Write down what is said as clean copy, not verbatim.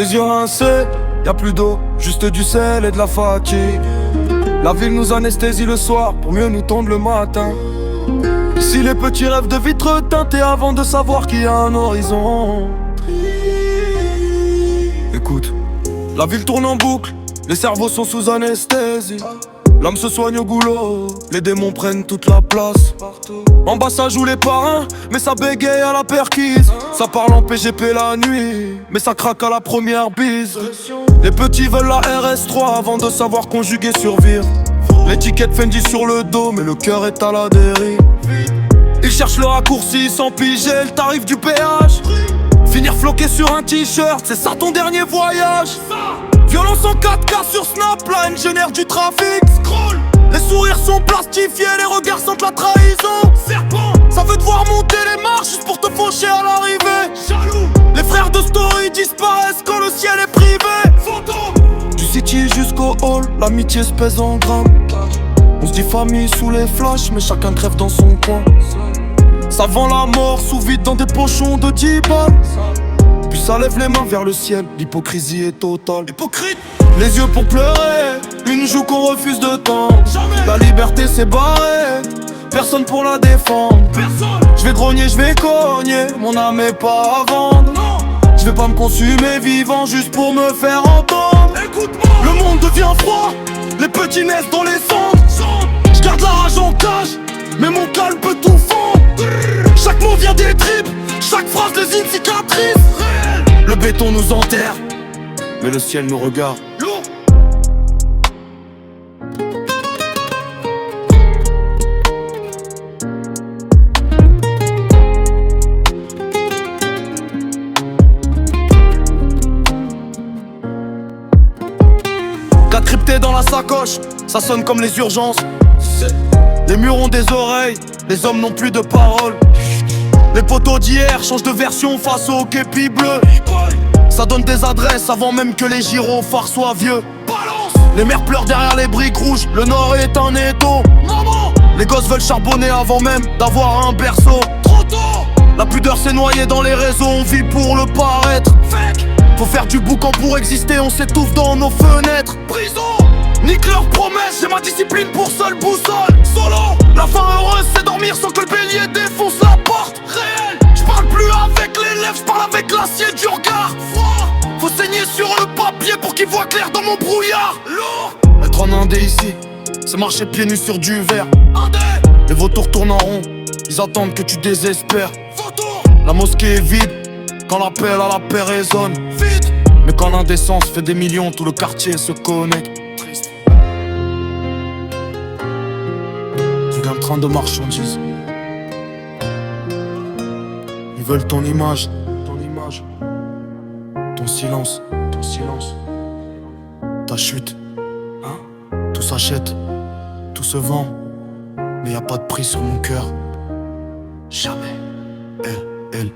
Des yeux rincés, y'a plus d'eau, juste du sel et de la fatigue. La ville nous anesthésie le soir pour mieux nous tondre le matin. Ici les petits rêves de vitres teintées avant de savoir qu'il y a un horizon. Écoute, la ville tourne en boucle, les cerveaux sont sous anesthésie. L'âme se soigne au goulot, les démons prennent toute la place. En bas ça joue les parrains, mais ça bégaye à la perquise. Ça parle en PGP la nuit, mais ça craque à la première bise. Les petits veulent la RS3 avant de savoir conjuguer survivre. L'étiquette Fendi sur le dos, mais le cœur est à la dérive. Ils cherchent le raccourci sans piger le tarif du péage. Finir floqué sur un t-shirt, c'est ça ton dernier voyage. Violence en 4K sur Snap, la haine génère du trafic. Scroll. Les sourires sont plastifiés, les regards sentent la trahison. Serpent. Ça veut devoir monter les marches juste pour te faucher à l'arrivée. Jaloux. Les frères de Story disparaissent quand le ciel est privé. Fantôme. Du city jusqu'au hall, l'amitié se pèse en grammes. On se dit famille sous les flashs, mais chacun crève dans son coin. Ça vend la mort sous vide dans des pochons de 10 balles. Puis ça lève les mains vers le ciel, l'hypocrisie est totale. Hypocrite. Les yeux pour pleurer, une joue qu'on refuse de tendre. La liberté s'est barrée, personne pour la défendre. Je vais grogner, je vais cogner, mon âme est pas à vendre. Je vais pas me consumer vivant juste pour me faire entendre. Écoute-moi. Le monde devient froid, les petits naissent dans les cendres. Je garde la rage en cage, mais mon calme peut tout fondre. Chaque mot vient des tripes, chaque phrase désigne cicatrice. Le béton nous enterre, mais le ciel nous regarde. Lourd. Quatre cryptés dans la sacoche, ça sonne comme les urgences. Les murs ont des oreilles, les hommes n'ont plus de paroles. Les poteaux d'hier changent de version face au képi bleu. Ça donne des adresses avant même que les gyrophares soient vieux. Les mères pleurent derrière les briques rouges, le nord est un étau. Les gosses veulent charbonner avant même d'avoir un berceau. Trop tôt. La pudeur s'est noyée dans les réseaux, on vit pour le paraître. Faut faire du boucan pour exister, on s'étouffe dans nos fenêtres. Prison. Nique leurs promesses, j'ai ma discipline pour seule boussole. Solo. La fin heureuse c'est dormir sans que le bélier défonce la porte. Réel. J'parle plus avec les lèvres, j'parle avec l'acier du regard. Froid. Faut saigner sur le papier pour qu'il voit clair dans mon brouillard. Lourd. Être en indé ici, c'est marcher pieds nus sur du verre. Indé. Les vautours tournent en rond, ils attendent que tu désespères. Vautour. La mosquée est vide, quand l'appel à la paix résonne. Vite. Mais quand l'indécence fait des millions, tout le quartier se connecte. Un train de marchandises. Ils veulent ton image, ton silence, ta chute. Tout s'achète, tout se vend, mais y a pas de prix sur mon cœur. Jamais. Elle.